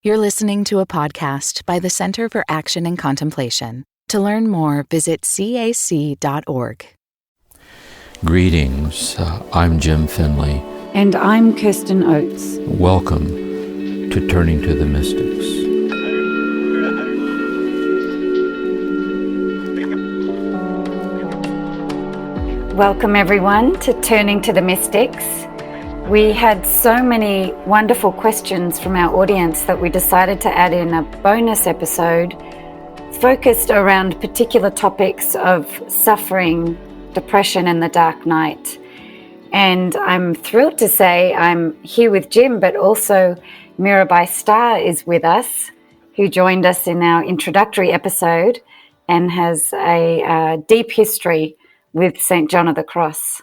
You're listening to a podcast by the Center for Action and Contemplation. To learn more, visit cac.org. Greetings, I'm Jim Finley. And I'm Kirsten Oates. Welcome to Turning to the Mystics. Welcome everyone to Turning to the Mystics. We had so many wonderful questions from our audience that we decided to add in a bonus episode focused around particular topics of suffering, depression, and the dark night. And I'm thrilled to say I'm here with Jim, but also Mirabai Starr is with us, who joined us in our introductory episode and has a deep history with St. John of the Cross.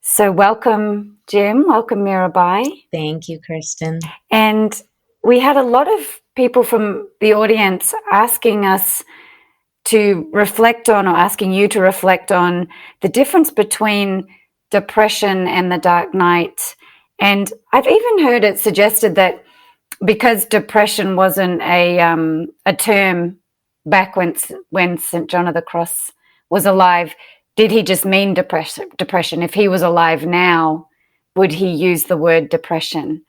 So welcome, Jim. Welcome, Mirabai. Thank you, Kirsten. And we had a lot of people from the audience asking us to reflect on, or asking you to reflect on, the difference between depression and the dark night. And I've even heard it suggested that because depression wasn't a term back when St. John of the Cross was alive, did he just mean depression? If he was alive now, would he use the word depression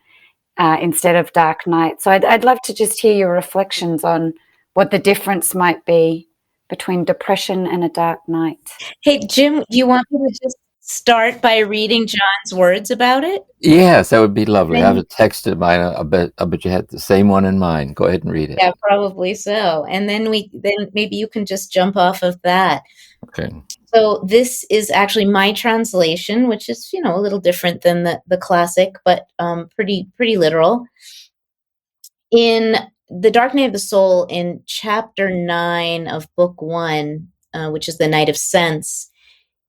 instead of dark night? So I'd love to just hear your reflections on what the difference might be between depression and a dark night. Hey, Jim, do you want me to just start by reading John's words about it? Yes, that would be lovely. I have texted mine. I bet you had the same one in mind. Go ahead and read it. Yeah, probably so. And then maybe you can just jump off of that. Okay. So this is actually my translation, which is, a little different than the classic, but pretty literal. In The Dark Night of the Soul, in chapter 9 of book 1, which is the Night of Sense,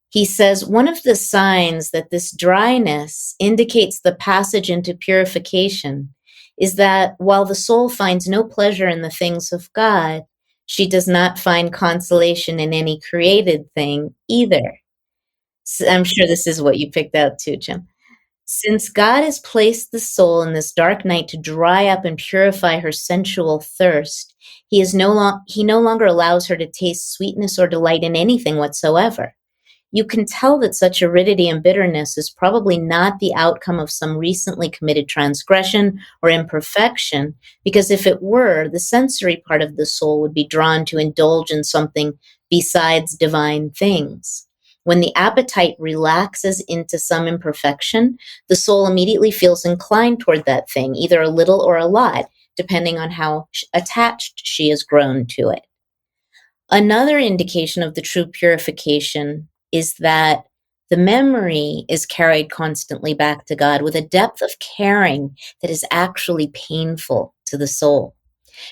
he says, one of the signs that this dryness indicates the passage into purification is that while the soul finds no pleasure in the things of God, she does not find consolation in any created thing either. So I'm sure this is what you picked out too, Jim. Since God has placed the soul in this dark night to dry up and purify her sensual thirst, he no longer allows her to taste sweetness or delight in anything whatsoever. You can tell that such aridity and bitterness is probably not the outcome of some recently committed transgression or imperfection, because if it were, the sensory part of the soul would be drawn to indulge in something besides divine things. When the appetite relaxes into some imperfection, the soul immediately feels inclined toward that thing, either a little or a lot, depending on how attached she has grown to it. Another indication of the true purification is that the memory is carried constantly back to God with a depth of caring that is actually painful to the soul.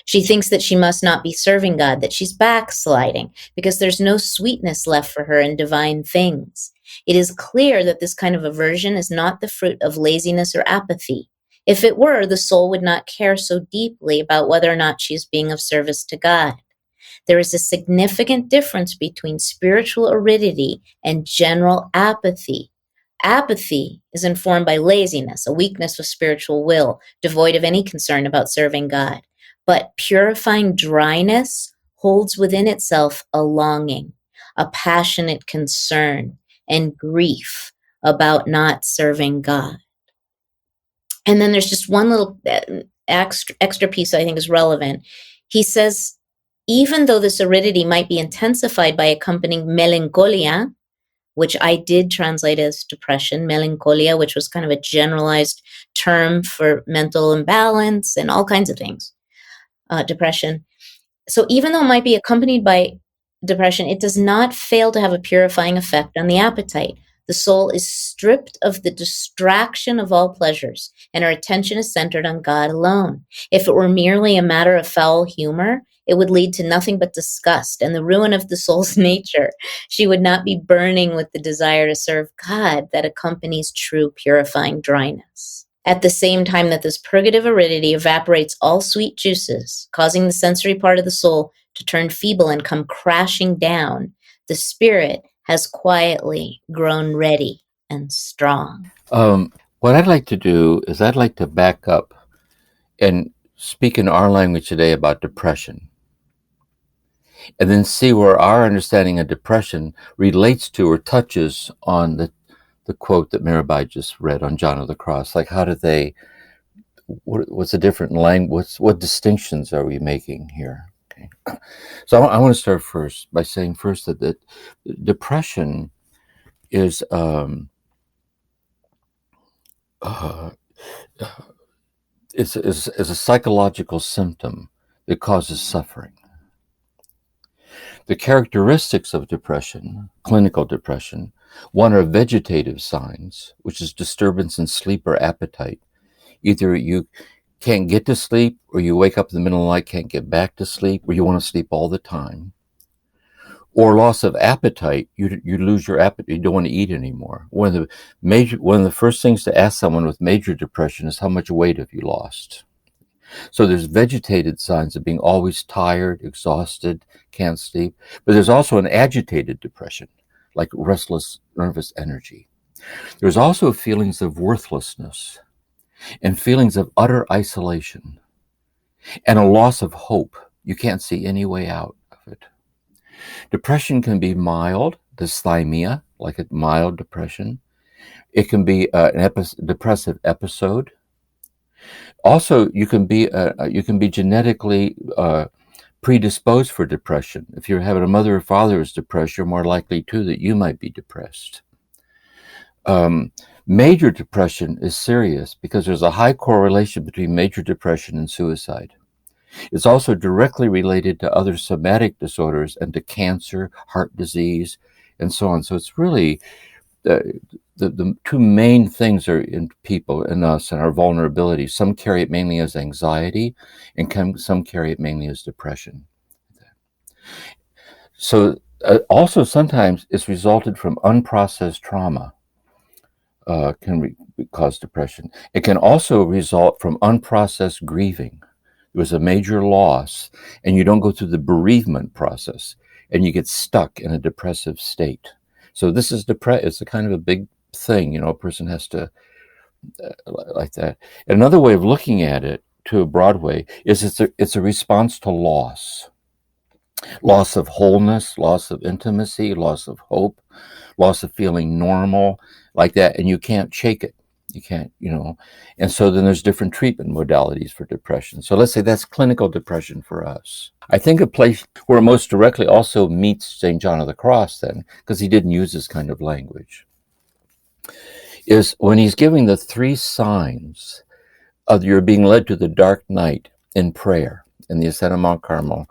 She thinks that she must not be serving God, that she's backsliding, because there's no sweetness left for her in divine things. It is clear that this kind of aversion is not the fruit of laziness or apathy. If it were, the soul would not care so deeply about whether or not she is being of service to God. There is a significant difference between spiritual aridity and general apathy. Apathy is informed by laziness, a weakness of spiritual will, devoid of any concern about serving God. But purifying dryness holds within itself a longing, a passionate concern, and grief about not serving God. And then there's just one little extra piece that I think is relevant. He says, even though this aridity might be intensified by accompanying melancholia, which I did translate as depression, melancholia, which was kind of a generalized term for mental imbalance and all kinds of things, depression. So even though it might be accompanied by depression, it does not fail to have a purifying effect on the appetite. The soul is stripped of the distraction of all pleasures, and her attention is centered on God alone. If it were merely a matter of foul humor, it would lead to nothing but disgust and the ruin of the soul's nature. She would not be burning with the desire to serve God that accompanies true purifying dryness. At the same time that this purgative aridity evaporates all sweet juices, causing the sensory part of the soul to turn feeble and come crashing down, the spirit has quietly grown ready and strong. What I'd like to do is I'd like to back up and speak in our language today about depression, and then see where our understanding of depression relates to or touches on the quote that Mirabai just read on John of the Cross. Like, how do they, what's the different language, what distinctions are we making here? Okay. So I want to start first by saying first that depression is is a psychological symptom that causes suffering. The characteristics of depression, clinical depression, one are vegetative signs, which is disturbance in sleep or appetite. Either you can't get to sleep, or you wake up in the middle of the night, can't get back to sleep, or you want to sleep all the time. Or loss of appetite, you lose your appetite, you don't want to eat anymore. One of the first things to ask someone with major depression is, how much weight have you lost? So there's vegetated signs of being always tired, exhausted, can't sleep. But there's also an agitated depression, like restless, nervous energy. There's also feelings of worthlessness and feelings of utter isolation and a loss of hope. You can't see any way out of it. Depression can be mild, dysthymia, like a mild depression. It can be an depressive episode. Also, you can be genetically predisposed for depression. If you're having a mother or father who's depressed, you're more likely too that you might be depressed. Major depression is serious because there's a high correlation between major depression and suicide. It's also directly related to other somatic disorders and to cancer, heart disease, and so on. So it's really the two main things are in people, in us, and our vulnerability. Some carry it mainly as anxiety, and some carry it mainly as depression. So also sometimes it's resulted from unprocessed trauma. Can cause depression. It can also result from unprocessed grieving. There was a major loss, and you don't go through the bereavement process, and you get stuck in a depressive state. So this is it's a kind of a big thing, a person has to, like that. And another way of looking at it, to a broad way, is it's a response to loss of wholeness, loss of intimacy, loss of hope, loss of feeling normal, like that, and you can't shake it. You can't, and so then there's different treatment modalities for depression. So let's say that's clinical depression for us. I think a place where it most directly also meets St. John of the Cross, then, because he didn't use this kind of language, is when he's giving the 3 signs of you're being led to the dark night in prayer in the Ascent of Mount Carmel,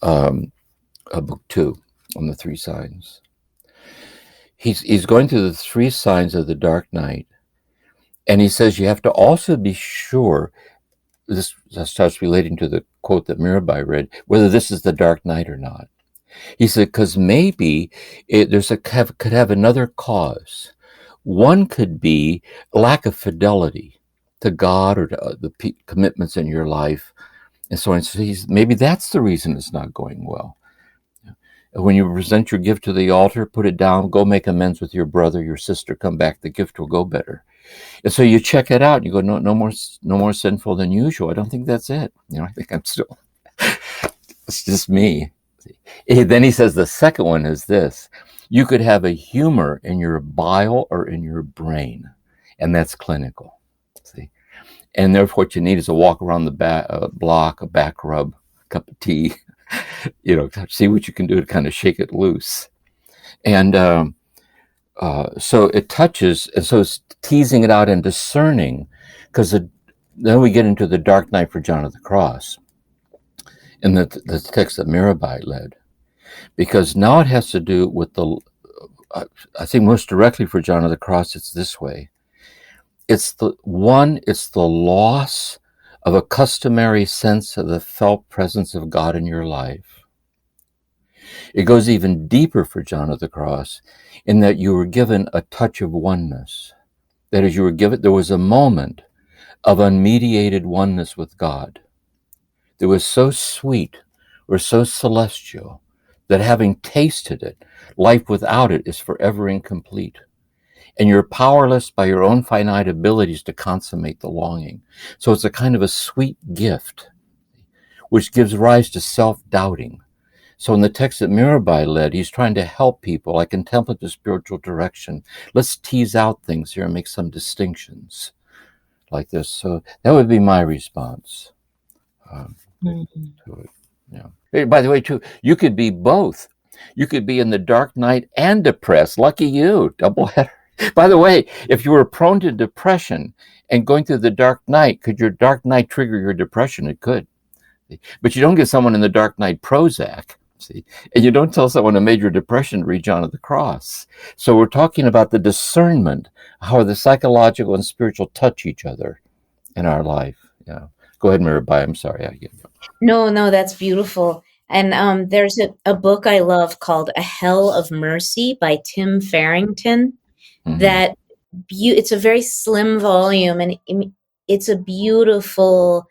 book 2, on the 3 signs. He's going through the 3 signs of the dark night, and he says you have to also be sure, this starts relating to the quote that Mirabai read, whether this is the dark night or not. He said, because maybe could have another cause. One could be lack of fidelity to God or to the commitments in your life, and so on. So maybe that's the reason it's not going well. When you present your gift to the altar, put it down, go make amends with your brother, your sister, come back, the gift will go better. And so you check it out, and you go, no more sinful than usual. I don't think that's it. I think I'm still, it's just me. Then he says the second one is this: you could have a humor in your bile or in your brain, and that's clinical. See, and therefore what you need is a walk around the block, a back rub, a cup of tea, see what you can do to kind of shake it loose. And so it touches, and so it's teasing it out and discerning, because then we get into the dark night for John of the Cross in the text that Mirabai led, because now it has to do with I think most directly for John of the Cross, it's this way. It's the loss of a customary sense of the felt presence of God in your life. It goes even deeper for John of the Cross, in that you were given a touch of oneness. That is, there was a moment of unmediated oneness with God that was so sweet or so celestial that, having tasted it, life without it is forever incomplete. and you're powerless by your own finite abilities to consummate the longing. So it's a kind of a sweet gift, which gives rise to self-doubting. So in the text that Mirabai led, he's trying to help people, like contemplative spiritual direction. Let's tease out things here and make some distinctions like this. So that would be my response to it. Yeah. Hey, by the way, too, you could be both. You could be in the dark night and depressed. Lucky you, double header. By the way, if you were prone to depression and going through the dark night, could your dark night trigger your depression? It could. But you don't give someone in the dark night Prozac, see, and you don't tell someone a major depression to read John of the Cross. So we're talking about the discernment, how the psychological and spiritual touch each other in our life. Yeah. Go ahead, Mirabai. I'm sorry. No, that's beautiful. And there's a book I love called A Hell of Mercy by Tim Farrington. That it's a very slim volume, and it's a beautiful,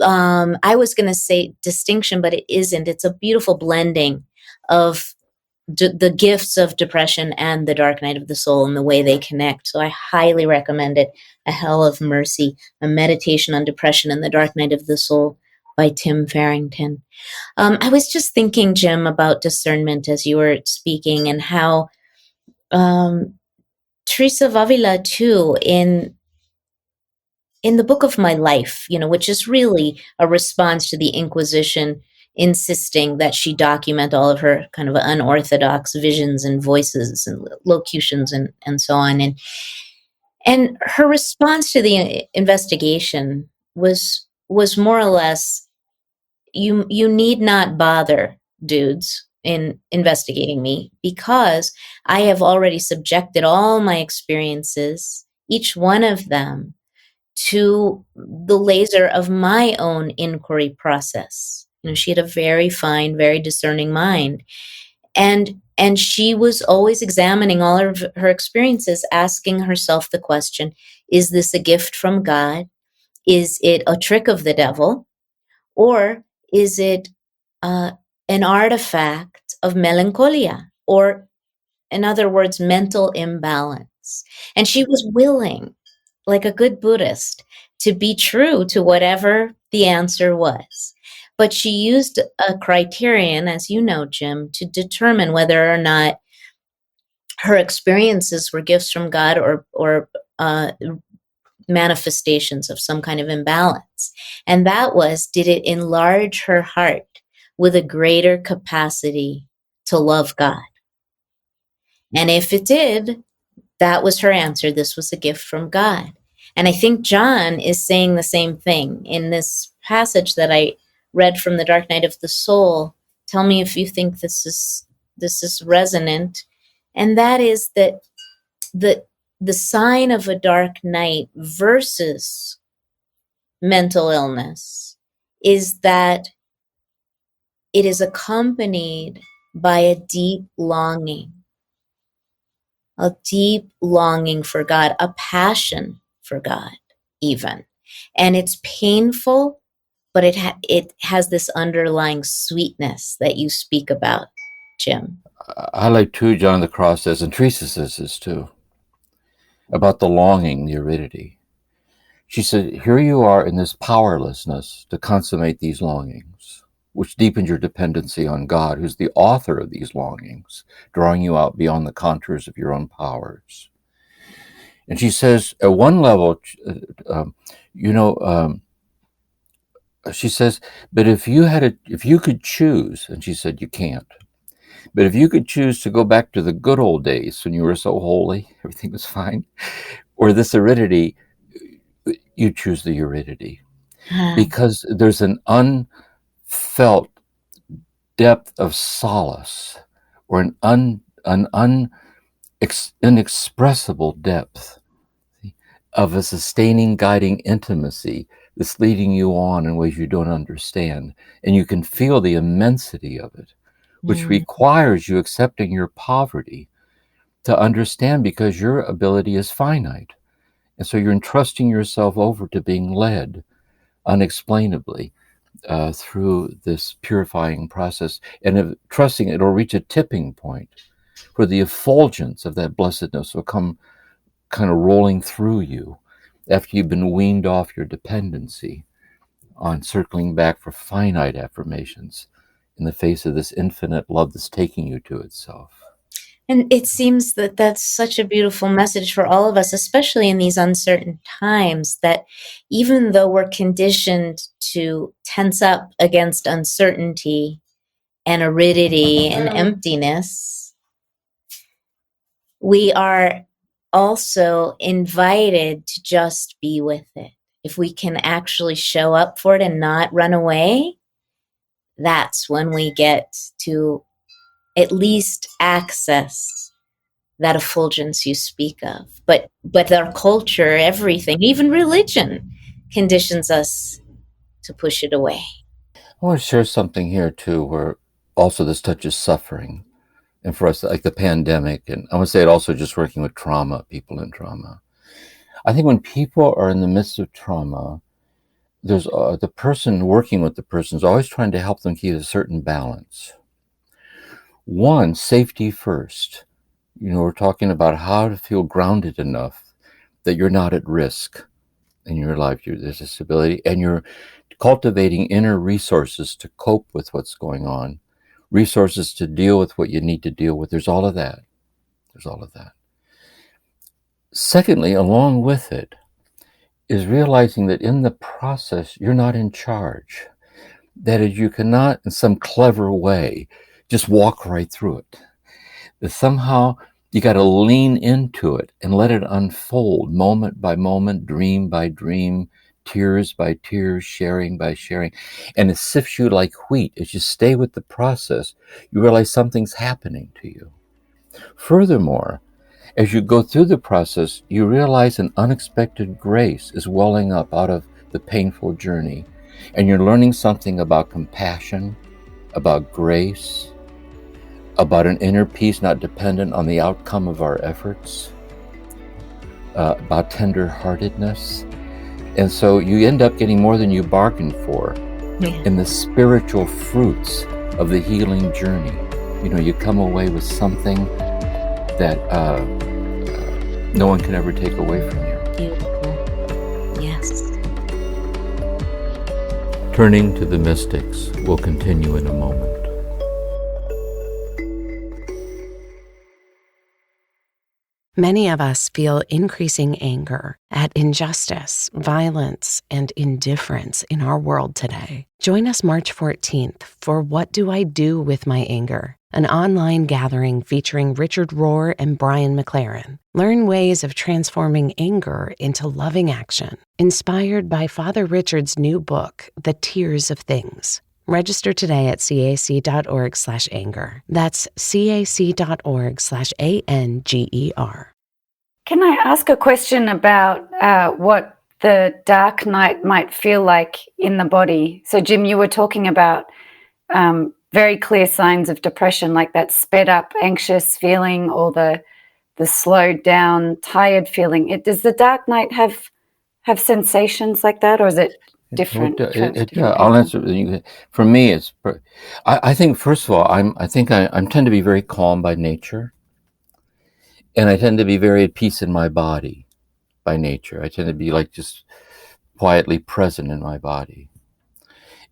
I was going to say distinction, but it isn't. It's a beautiful blending of the gifts of depression and the dark night of the soul and the way they connect. So I highly recommend it. A Hell of Mercy, a meditation on depression and the dark night of the soul by Tim Farrington. I was just thinking, Jim, about discernment as you were speaking, and how Teresa of Avila too, in the book of My Life, which is really a response to the Inquisition insisting that she document all of her kind of unorthodox visions and voices and locutions and so on. And her response to the investigation was more or less, you need not bother, dudes, in investigating me, because I have already subjected all my experiences, each one of them, to the laser of my own inquiry process. She had a very fine, very discerning mind. And she was always examining all of her experiences, asking herself the question, is this a gift from God? Is it a trick of the devil? Or is it an artifact of melancholia, or, in other words, mental imbalance? And she was willing, like a good Buddhist, to be true to whatever the answer was. But she used a criterion, as you know, Jim, to determine whether or not her experiences were gifts from God or manifestations of some kind of imbalance. And that was, did it enlarge her heart with a greater capacity to love God? And if it did, that was her answer. This was a gift from God. And I think John is saying the same thing in this passage that I read from The Dark Night of the Soul. Tell me if you think this is resonant. And that is that the sign of a dark night versus mental illness is that it is accompanied by a deep longing for God, a passion for God even. And it's painful, but it has this underlying sweetness that you speak about, Jim. I like too, John of the Cross says, and Teresa says this too, about the longing, the aridity. She said, here you are in this powerlessness to consummate these longings, which deepens your dependency on God, who's the author of these longings, drawing you out beyond the contours of your own powers. And she says, at one level, she says, but if you could choose, and she said, you can't, but if you could choose to go back to the good old days when you were so holy, everything was fine, or this aridity, you choose the aridity. Because there's an unfelt depth of solace, or an inexpressible depth of a sustaining, guiding intimacy that's leading you on in ways you don't understand. And you can feel the immensity of it, which requires you accepting your poverty to understand, because your ability is finite. And so you're entrusting yourself over to being led unexplainably through this purifying process, and trusting it'll reach a tipping point where the effulgence of that blessedness will come kind of rolling through you after you've been weaned off your dependency on circling back for finite affirmations in the face of this infinite love that's taking you to itself. And it seems that that's such a beautiful message for all of us, especially in these uncertain times, that even though we're conditioned to tense up against uncertainty and aridity and emptiness, we are also invited to just be with it. If we can actually show up for it and not run away, that's when we get to at least access that effulgence you speak of. But our culture, everything, even religion, conditions us to push it away. I want to share something here too, where also this touches suffering. And for us, like the pandemic, and I want to say it also just working with trauma, people in trauma. I think when people are in the midst of trauma, there's the person working with the person is always trying to help them keep a certain balance. One, safety first. We're talking about how to feel grounded enough that you're not at risk in your life. There's a stability, and you're cultivating inner resources to cope with what's going on, resources to deal with what you need to deal with. There's all of that. Secondly, along with it, is realizing that in the process, you're not in charge. That is, you cannot, in some clever way, just walk right through it. That somehow you got to lean into it and let it unfold moment by moment, dream by dream, tears by tears, sharing by sharing. And it sifts you like wheat. As you stay with the process, you realize something's happening to you. Furthermore, as you go through the process, you realize an unexpected grace is welling up out of the painful journey. And you're learning something about compassion, about grace, about an inner peace not dependent on the outcome of our efforts, about tender-heartedness. And so you end up getting more than you bargained for in the spiritual fruits of the healing journey. You come away with something that no one can ever take away from you. Beautiful. Yes. Turning to the mystics will continue in a moment. Many of us feel increasing anger at injustice, violence, and indifference in our world today. Join us March 14th for What Do I Do With My Anger? An online gathering featuring Richard Rohr and Brian McLaren. Learn ways of transforming anger into loving action. Inspired by Father Richard's new book, The Tears of Things. Register today at cac.org/anger. That's cac.org/ANGER. Can I ask a question about what the dark night might feel like in the body? So, Jim, you were talking about very clear signs of depression, like that sped up, anxious feeling, or the slowed down, tired feeling. Does the dark night have sensations like that, or is it different? I'll answer. For me, I think first of all, I tend to be very calm by nature, and I tend to be very at peace in my body by nature. I tend to be like just quietly present in my body,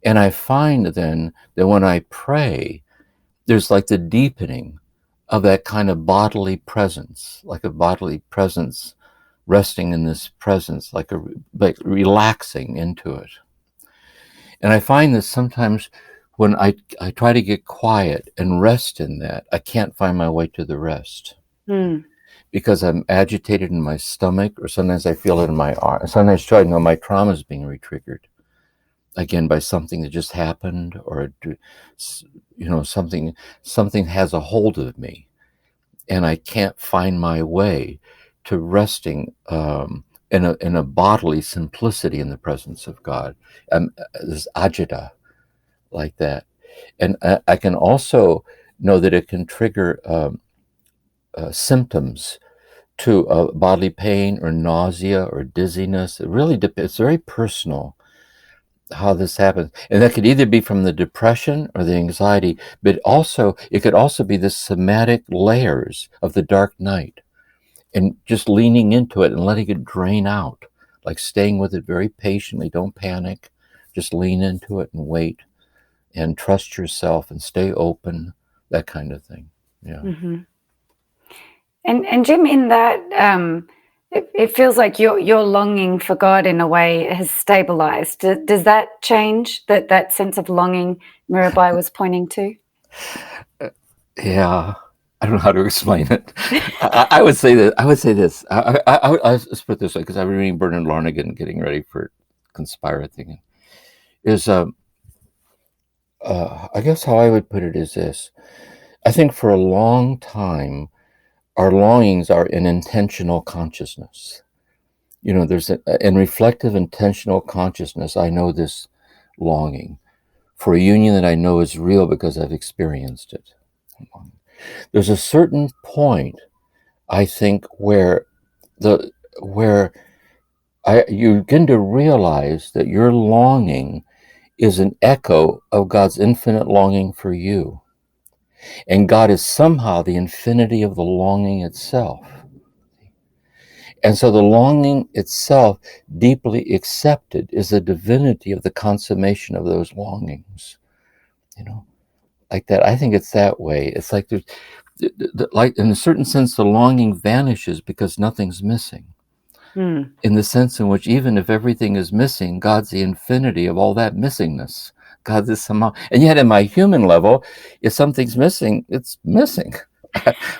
and I find then that when I pray, there's like the deepening of that kind of bodily presence, like a bodily presence resting in this presence, like relaxing into it. And I find that sometimes when I try to get quiet and rest in that, I can't find my way to the rest. Because I'm agitated in my stomach, or sometimes I feel it in my arm. Sometimes I know my trauma is being re-triggered again by something that just happened, or something has a hold of me, and I can't find my way to resting in a bodily simplicity in the presence of God. This ajita, like that. And I can also know that it can trigger symptoms to bodily pain or nausea or dizziness. It really depends. It's very personal how this happens. And that could either be from the depression or the anxiety, but it could also be the somatic layers of the dark night. and just leaning into it and letting it drain out, like staying with it very patiently. Don't panic. Just lean into it and wait and trust yourself and stay open, that kind of thing. Yeah. Mm-hmm. And Jim, in that, it feels like your longing for God in a way has stabilized. Does that change, that sense of longing Mirabai was pointing to? Yeah. I don't know how to explain it. I would say that. I would say this. Let's put it this way, because I've been reading Bernard Lonergan, getting ready for Conspira thing. Is I guess how I would put it is this. I think for a long time, our longings are an intentional consciousness. There's in reflective intentional consciousness, I know this longing for a union that I know is real because I've experienced it. There's a certain point, I think, where you begin to realize that your longing is an echo of God's infinite longing for you. And God is somehow the infinity of the longing itself. And so the longing itself, deeply accepted, is the divinity of the consummation of those longings. Like that. I think it's that way. It's like there's, like in a certain sense, the longing vanishes because nothing's missing. In the sense in which even if everything is missing, God's the infinity of all that missingness. God is somehow, and yet in my human level, if something's missing, it's missing.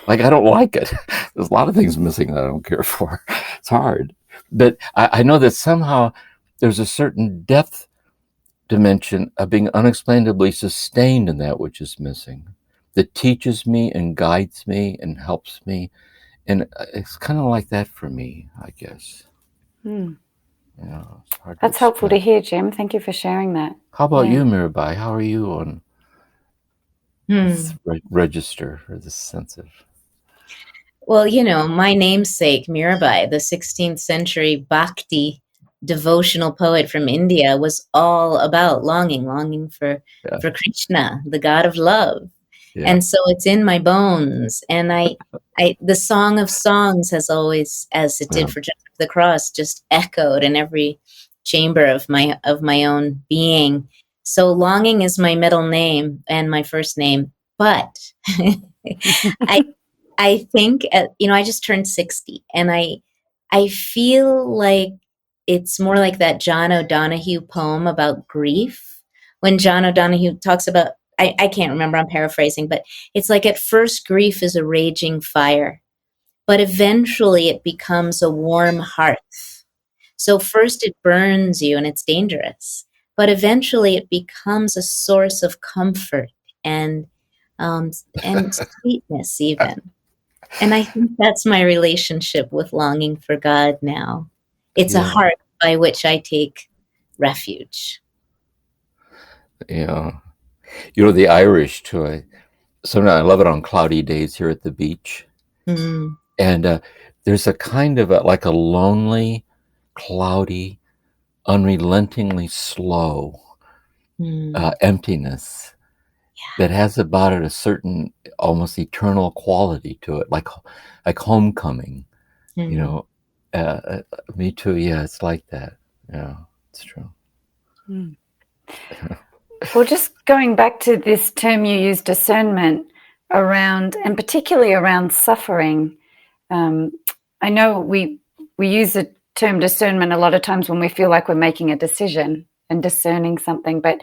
Like I don't like it. There's a lot of things missing that I don't care for. It's hard. But I know that somehow there's a certain depth dimension of being unexplainably sustained in that which is missing, that teaches me and guides me and helps me. And it's kind of like that for me, I guess. It's hard. That's helpful to hear, Jim. Thank you for sharing that. How about you, Mirabai? How are you on this register or this sense of? Well, my namesake, Mirabai, the 16th century Bhakti devotional poet from India, was all about longing for Krishna, the god of love. Yeah. And so it's in my bones. And the Song of Songs has always, as it did for Joseph the Cross, just echoed in every chamber of my own being. So longing is my middle name and my first name. But I think, I just turned 60, and I feel like it's more like that John O'Donohue poem about grief. When John O'Donohue talks about, I can't remember, I'm paraphrasing, but it's like at first grief is a raging fire, but eventually it becomes a warm hearth. So first it burns you and it's dangerous, but eventually it becomes a source of comfort and sweetness even. And I think that's my relationship with longing for God now. It's a heart by which I take refuge. Yeah. The Irish too. Sometimes I love it on cloudy days here at the beach. Mm-hmm. And there's a kind of like a lonely, cloudy, unrelentingly slow emptiness that has about it a certain almost eternal quality to it, like homecoming. Me too. Yeah, it's like that. Yeah, it's true. Well, just going back to this term you used, discernment, around, and particularly around suffering. I know we use the term discernment a lot of times when we feel like we're making a decision and discerning something. But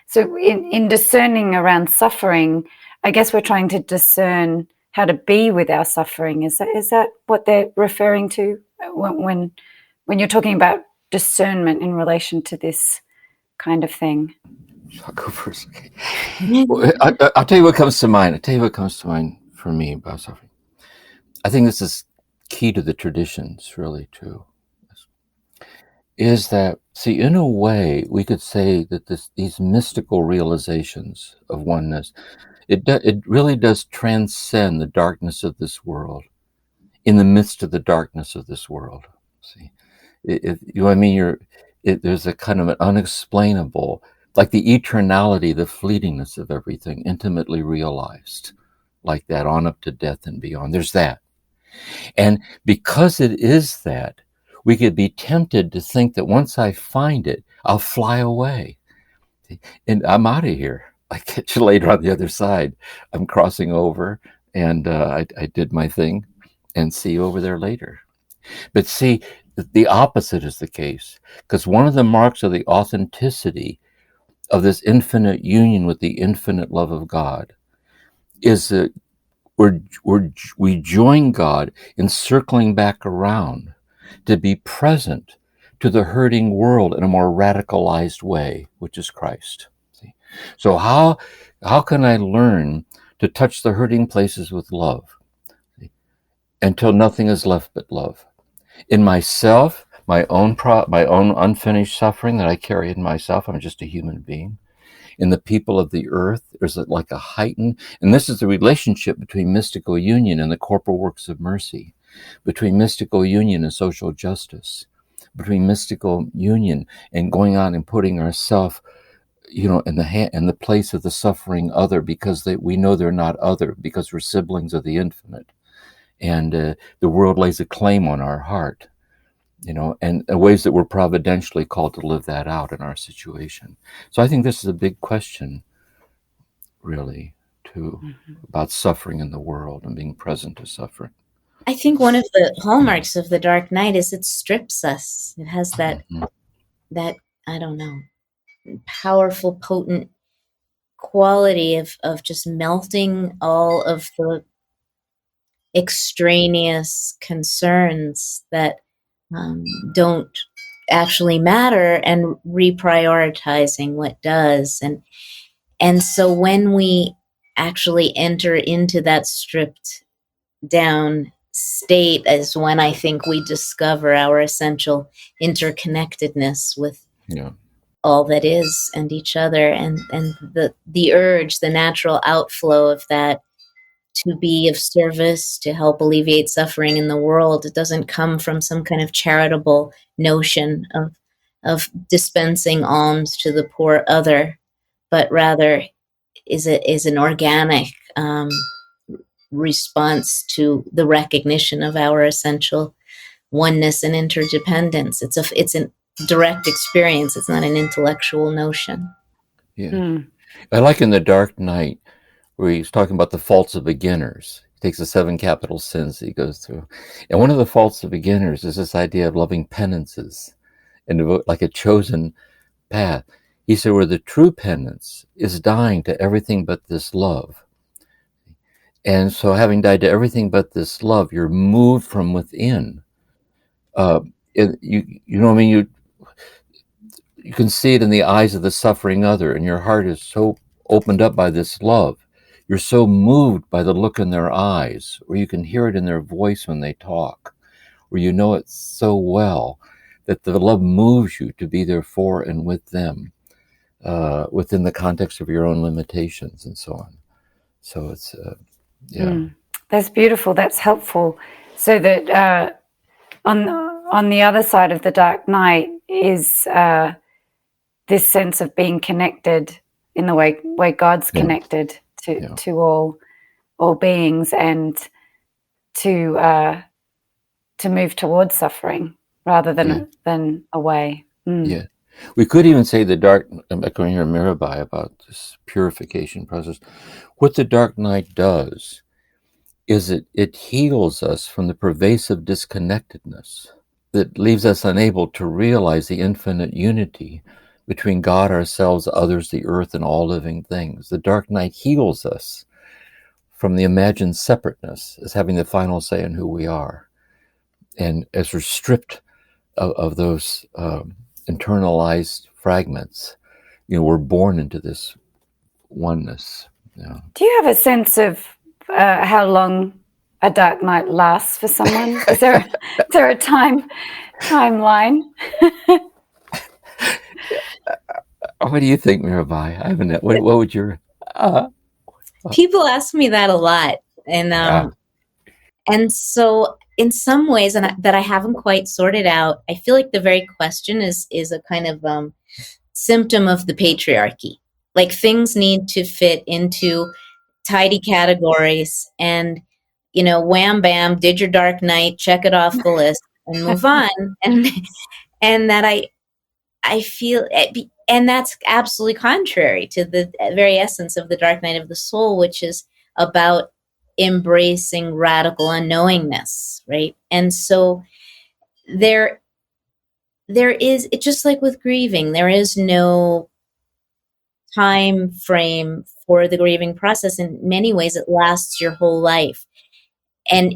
so in discerning around suffering, I guess we're trying to discern how to be with our suffering. Is that what they're referring to when you're talking about discernment in relation to this kind of thing? I'll go first. Okay. Well, I'll tell you what comes to mind. I'll tell you what comes to mind for me about suffering. I think this is key to the traditions, really, too. Is that, see, in a way, we could say that these mystical realizations of oneness, it really does transcend the darkness of this world, in the midst of the darkness of this world. See, there's a kind of an unexplainable, like the eternality, the fleetingness of everything, intimately realized, like that, on up to death and beyond. There's that. And because it is that, we could be tempted to think that once I find it, I'll fly away. And I'm out of here. I catch you later on the other side. I'm crossing over, and I did my thing, and see you over there later. But see, the opposite is the case, because one of the marks of the authenticity of this infinite union with the infinite love of God is that we join God in circling back around to be present to the hurting world in a more radicalized way, which is Christ. See? So how can I learn to touch the hurting places with love? See? Until nothing is left but love. In myself, my own unfinished suffering that I carry in myself, I'm just a human being. In the people of the earth, there's like a heightened, and this is the relationship between mystical union and the corporal works of mercy, between mystical union and social justice, between mystical union and going on and putting ourselves, in the place of the suffering other, because we know they're not other, because we're siblings of the infinite, and the world lays a claim on our heart. And ways that we're providentially called to live that out in our situation. So I think this is a big question, really, about suffering in the world and being present to suffering. I think one of the hallmarks of the Dark Night is it strips us. It has that, I don't know, powerful, potent quality of just melting all of the extraneous concerns that don't actually matter, and reprioritizing what does. And so when we actually enter into that stripped down state is when I think we discover our essential interconnectedness with all that is and each other, and the urge, the natural outflow of that to be of service, to help alleviate suffering in the world. It doesn't come from some kind of charitable notion of dispensing alms to the poor other, but rather is an organic response to the recognition of our essential oneness and interdependence. It's a direct experience. It's not an intellectual notion. Yeah. I like in The Dark Night, where he's talking about the faults of beginners. He takes the 7 capital sins that he goes through. And one of the faults of beginners is this idea of loving penances and like a chosen path. He said, where the true penance is dying to everything but this love. And so having died to everything but this love, you're moved from within. You know what I mean? You can see it in the eyes of the suffering other, and your heart is so opened up by this love. You're so moved by the look in their eyes, or you can hear it in their voice when they talk, or you know it so well that the love moves you to be there for and with them, within the context of your own limitations and so on. So it's, That's beautiful. That's helpful. So that on the other side of the Dark Night is this sense of being connected in the way God's connected to all beings, and to move towards suffering rather than away. Yeah. We could even say I'm echoing here Mirabai about this purification process. What the Dark Night does is it heals us from the pervasive disconnectedness that leaves us unable to realize the infinite unity between God, ourselves, others, the earth, and all living things. The Dark Night heals us from the imagined separateness as having the final say in who we are. And as we're stripped of those internalized fragments, we're born into this oneness. Do you have a sense of how long a dark night lasts for someone? Is there a timeline? What do you think, Mirabai? I haven't. What would your? People ask me that a lot, and so in some ways, that I haven't quite sorted out. I feel like the very question is a kind of symptom of the patriarchy. Like things need to fit into tidy categories, and wham bam, did your dark night, check it off the list and move on. And that I feel, and that's absolutely contrary to the very essence of the dark night of the soul, which is about embracing radical unknowingness, right? And so there is, it's just like with grieving, there is no time frame for the grieving process. In many ways, it lasts your whole life.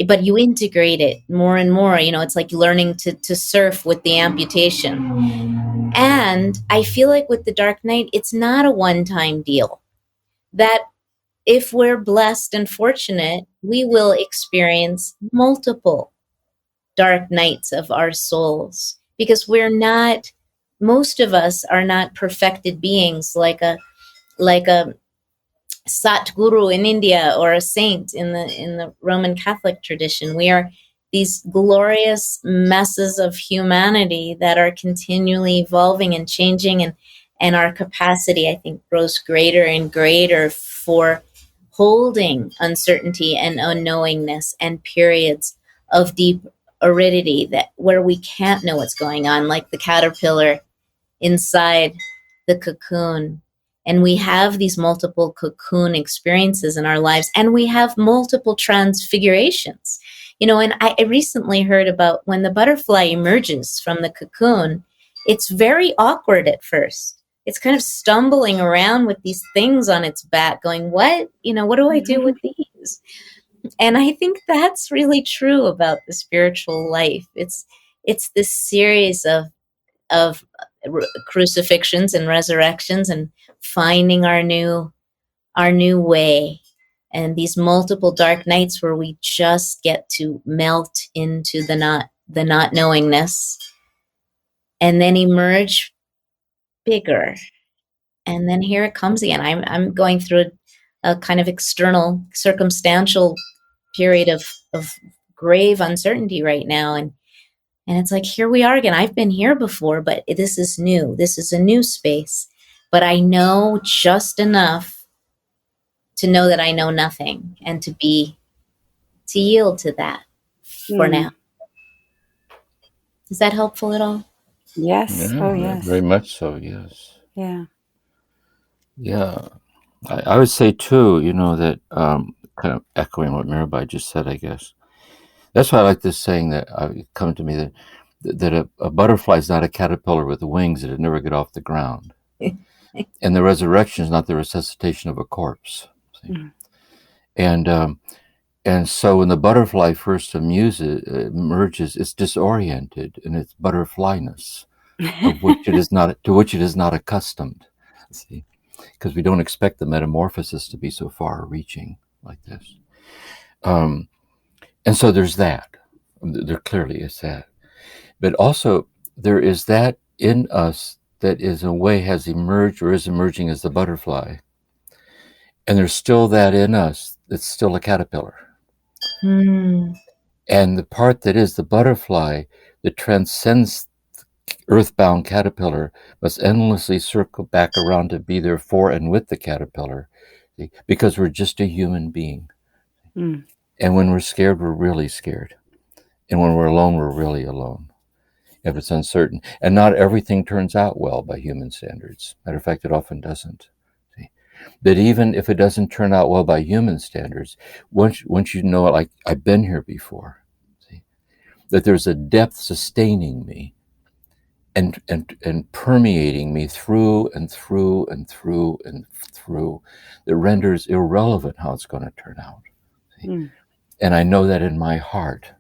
But you integrate it more and more. It's like learning to surf with the amputation. And I feel like with the dark night, it's not a one-time deal. That if we're blessed and fortunate, we will experience multiple dark nights of our souls, because most of us are not perfected beings like a Satguru in India or a saint in the Roman Catholic tradition. We are these glorious messes of humanity that are continually evolving and changing, and our capacity, I think, grows greater and greater for holding uncertainty and unknowingness and periods of deep aridity where we can't know what's going on, like the caterpillar inside the cocoon. And we have these multiple cocoon experiences in our lives, and we have multiple transfigurations. And I recently heard about when the butterfly emerges from the cocoon, it's very awkward at first. It's kind of stumbling around with these things on its back going, what do I do with these? And I think that's really true about the spiritual life. It's this series of crucifixions and resurrections and finding our new way, and these multiple dark nights where we just get to melt into the not knowingness and then emerge bigger. And then here it comes again. I'm going through a kind of external circumstantial period of grave uncertainty right now, and it's like, here we are again. I've been here before, but this is new. This is a new space. But I know just enough to know that I know nothing, and to yield to that for now. Is that helpful at all? Yes. Yeah, Oh, yes. very much so, yes. Yeah. Yeah. I would say, too, that kind of echoing what Mirabai just said, I guess. That's why I like this saying that come to me, that a butterfly is not a caterpillar with wings that would never get off the ground. And the resurrection is not the resuscitation of a corpse. Mm-hmm. And so when the butterfly first emerges, it's disoriented in its butterflyness, to which it is not accustomed. See, because we don't expect the metamorphosis to be so far-reaching like this. And so there's that. There clearly is that. But also there is that in us that is in a way has emerged or is emerging as the butterfly. And there's still that in us that's still a caterpillar. And the part that is the butterfly that transcends the earthbound caterpillar must endlessly circle back around to be there for and with the caterpillar, because we're just a human being. And when we're scared, we're really scared. And when we're alone, we're really alone, if it's uncertain. And not everything turns out well by human standards. Matter of fact, it often doesn't. See? That even if it doesn't turn out well by human standards, once you know it, like I've been here before, see? That there's a depth sustaining me and permeating me through and through and through and through, that renders irrelevant how it's going to turn out. See? And I know that in my heart,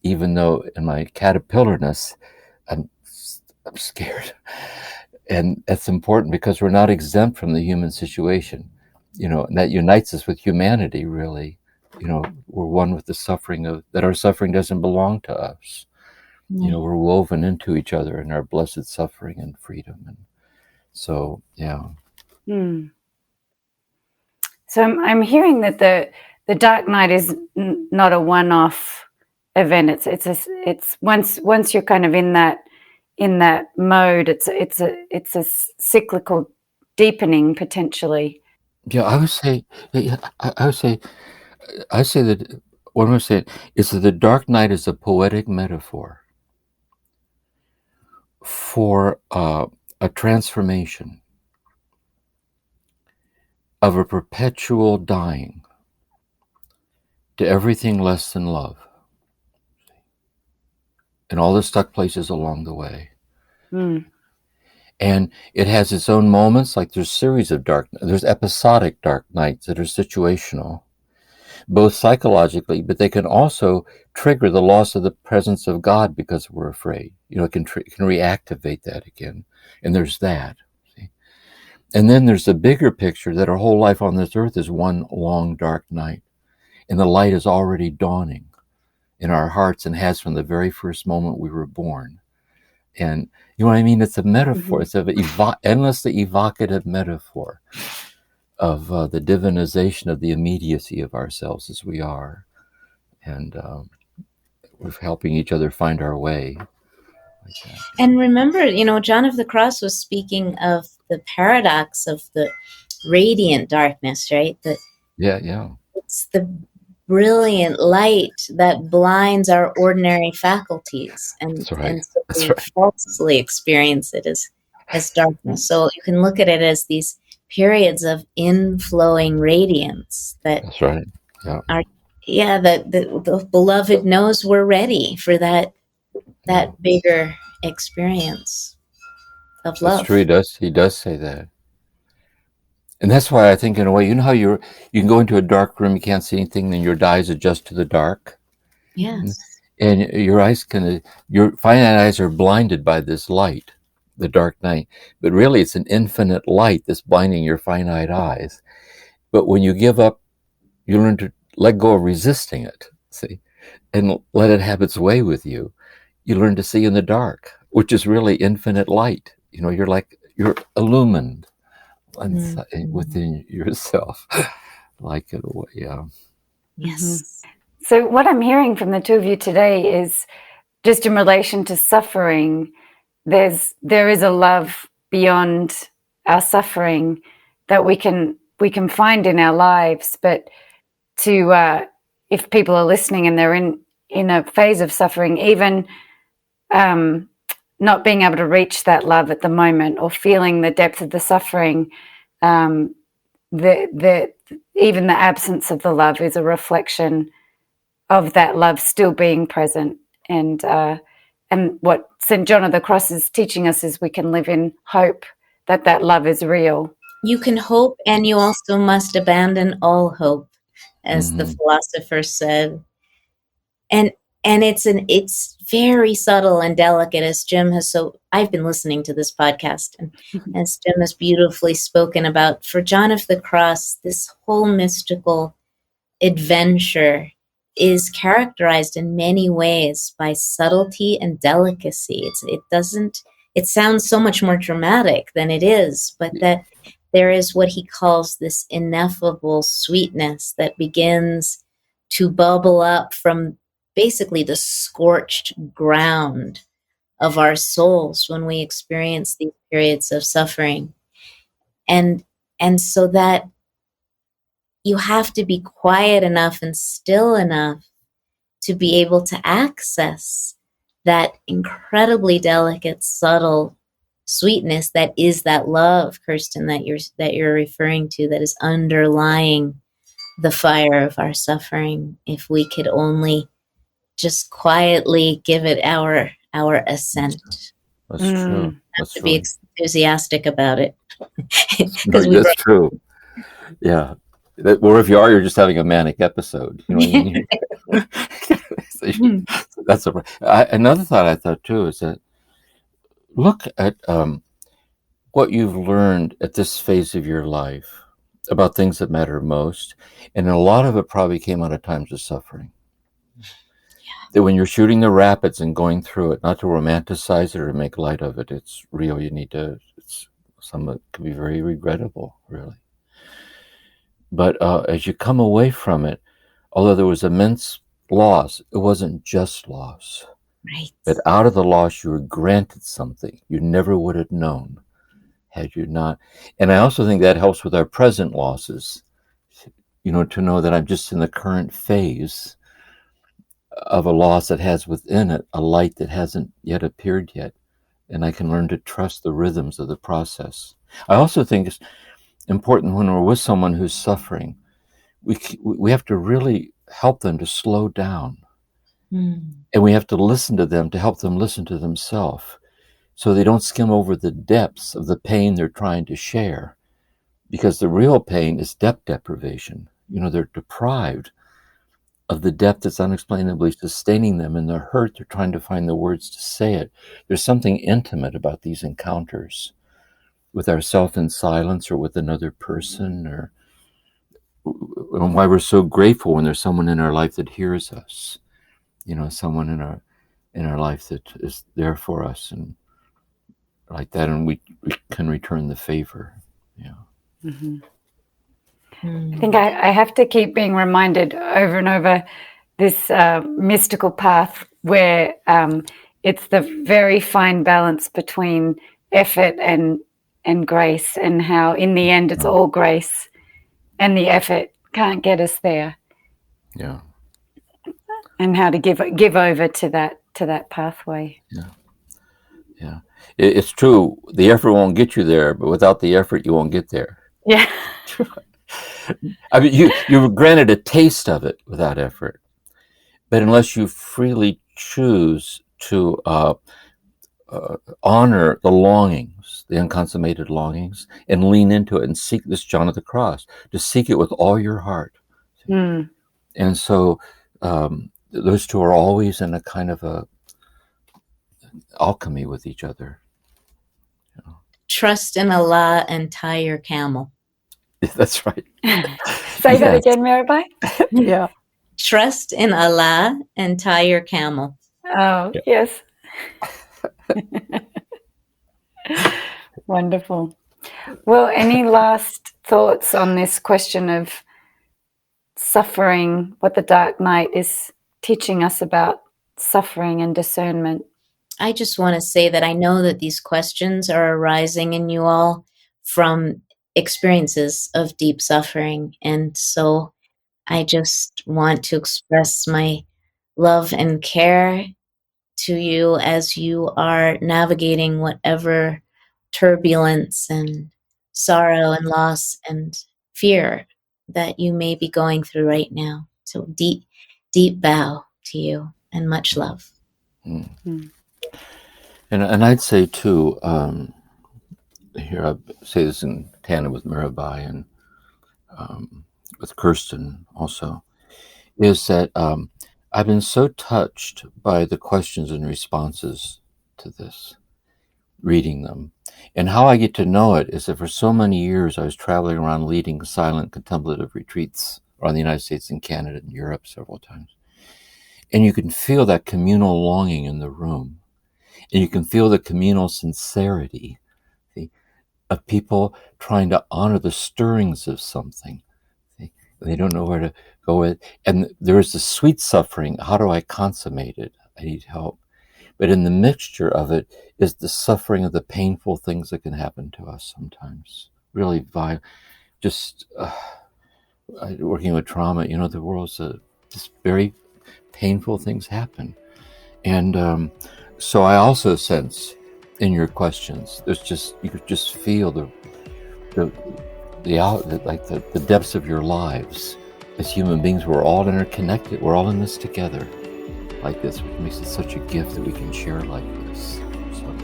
even though in my caterpillarness, I'm scared. And that's important because we're not exempt from the human situation, and that unites us with humanity, really. We're one with the suffering that our suffering doesn't belong to us. We're woven into each other in our blessed suffering and freedom. And so, yeah. So I'm hearing that the dark night is not a one-off event. It's once you're kind of in that mode, it's a cyclical deepening potentially. Yeah, I would say that what am I saying? Is that the dark night is a poetic metaphor for a transformation of a perpetual dying to everything less than love, and all the stuck places along the way. Mm. And it has its own moments, like there's series of there's episodic dark nights that are situational, both psychologically, but they can also trigger the loss of the presence of God because we're afraid. It can reactivate that again. And there's that. See? And then there's the bigger picture that our whole life on this earth is one long dark night. And the light is already dawning in our hearts and has from the very first moment we were born. And you know what I mean? It's a metaphor. It's an endlessly evocative metaphor of the divinization of the immediacy of ourselves as we are. And we're helping each other find our way. Like that. And remember, John of the Cross was speaking of the paradox of the radiant darkness, right? Yeah. It's the brilliant light that blinds our ordinary faculties, and That's right. and so That's we right. falsely experience it as darkness. So you can look at it as these periods of inflowing radiance that That's right. Yeah. The beloved knows we're ready for that bigger experience of love. That's true. He does say that. And that's why I think, in a way, how you can go into a dark room, you can't see anything, then your eyes adjust to the dark. Yes. And your finite eyes are blinded by this light, the dark night. But really, it's an infinite light that's blinding your finite eyes. But when you give up, you learn to let go of resisting it, see, and let it have its way with you. You learn to see in the dark, which is really infinite light. You're illumined within yourself, like in a way. Yeah. Yes. So what I'm hearing from the two of you today is just in relation to suffering, there is a love beyond our suffering that we can find in our lives. But if people are listening and they're in a phase of suffering, even not being able to reach that love at the moment or feeling the depth of the suffering, even the absence of the love is a reflection of that love still being present. And what St. John of the Cross is teaching us is we can live in hope that love is real. You can hope, and you also must abandon all hope, as the philosopher said. And it's very subtle and delicate, as Jim has I've been listening to this podcast, and as Jim has beautifully spoken about, for John of the Cross, this whole mystical adventure is characterized in many ways by subtlety and delicacy. It sounds so much more dramatic than it is, but that there is what he calls this ineffable sweetness that begins to bubble up from basically the scorched ground of our souls when we experience these periods of suffering. And so that you have to be quiet enough and still enough to be able to access that incredibly delicate, subtle sweetness that is that love, Kirsten, that you're referring to, that is underlying the fire of our suffering. If we could only just quietly give it our assent. That's true. That's to be enthusiastic about it. That's true. Yeah. Or if you are, you're just having a manic episode. You know what I mean? That's another thought I thought too is that look at what you've learned at this phase of your life about things that matter most, and a lot of it probably came out of times of suffering. That when you're shooting the rapids and going through it, not to romanticize it or make light of it, it's real. Some of it can be very regrettable, really. But as you come away from it, although there was immense loss, it wasn't just loss. Right. But out of the loss, you were granted something you never would have known had you not. And I also think that helps with our present losses, to know that I'm just in the current phase of a loss that has within it a light that hasn't yet appeared yet. And I can learn to trust the rhythms of the process. I also think it's important when we're with someone who's suffering, we have to really help them to slow down. And we have to listen to them to help them listen to themselves, so they don't skim over the depths of the pain they're trying to share. Because the real pain is depth deprivation. They're deprived of the depth that's unexplainably sustaining them in their hurt. They're trying to find the words to say it. There's something intimate about these encounters with ourselves in silence or with another person, or why we're so grateful when there's someone in our life that hears us, someone in our life that is there for us and like that, and we can return the favor. Mm-hmm. I think I have to keep being reminded over and over this mystical path where it's the very fine balance between effort and grace, and how in the end it's all grace, and the effort can't get us there. Yeah. And how to give over to that pathway. Yeah. It's true. The effort won't get you there, but without the effort, you won't get there. Yeah. I mean, you were granted a taste of it without effort, but unless you freely choose to honor the longings, the unconsummated longings, and lean into it and seek this John of the Cross, to seek it with all your heart. And so those two are always in a kind of a alchemy with each other. Trust in Allah and tie your camel. That's right. Say that again, Mirabai. Yeah. Trust in Allah and tie your camel. Oh, yes. Wonderful. Well, any last thoughts on this question of suffering, what the dark night is teaching us about suffering and discernment? I just want to say that I know that these questions are arising in you all from experiences of deep suffering. And so I just want to express my love and care to you as you are navigating whatever turbulence and sorrow and loss and fear that you may be going through right now. So deep bow to you and much love. And I'd say too, here I say this in tandem with Mirabai and with Kirsten also, is that I've been so touched by the questions and responses to this, reading them. And how I get to know it is that for so many years I was traveling around leading silent contemplative retreats around the United States and Canada and Europe several times. And you can feel that communal longing in the room. And you can feel the communal sincerity of people trying to honor the stirrings of something. They don't know where to go with. And there is the sweet suffering. How do I consummate it? I need help. But in the mixture of it is the suffering of the painful things that can happen to us sometimes. Really violent. Just working with trauma, the world's just very painful things happen. And so I also sense in your questions, you could just feel the depths of your lives. As human beings, we're all interconnected. We're all in this together, like this, which makes it such a gift that we can share like this. So.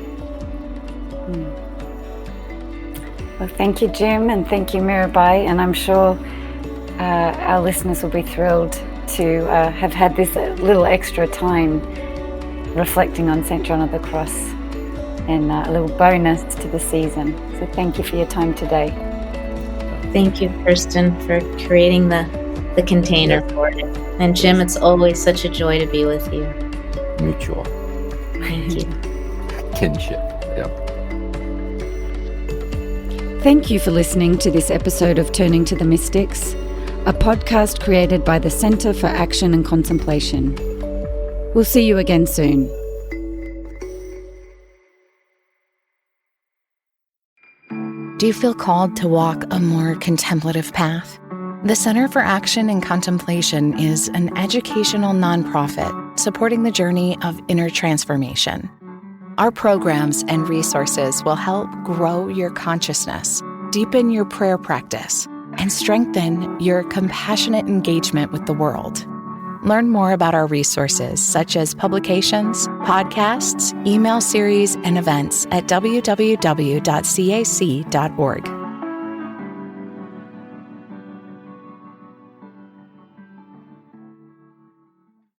Well, thank you, Jim, and thank you, Mirabai. And I'm sure our listeners will be thrilled to have had this little extra time reflecting on St. John of the Cross, and a little bonus to the season. So thank you for your time today. Thank you, Kirsten, for creating the container for it. And Jim, it's always such a joy to be with you. Mutual. Thank you. Kinship. Yeah. Thank you for listening to this episode of Turning to the Mystics, a podcast created by the Center for Action and Contemplation. We'll see you again soon. Do you feel called to walk a more contemplative path? The Center for Action and Contemplation is an educational nonprofit supporting the journey of inner transformation. Our programs and resources will help grow your consciousness, deepen your prayer practice, and strengthen your compassionate engagement with the world. Learn more about our resources, such as publications, podcasts, email series, and events at www.cac.org.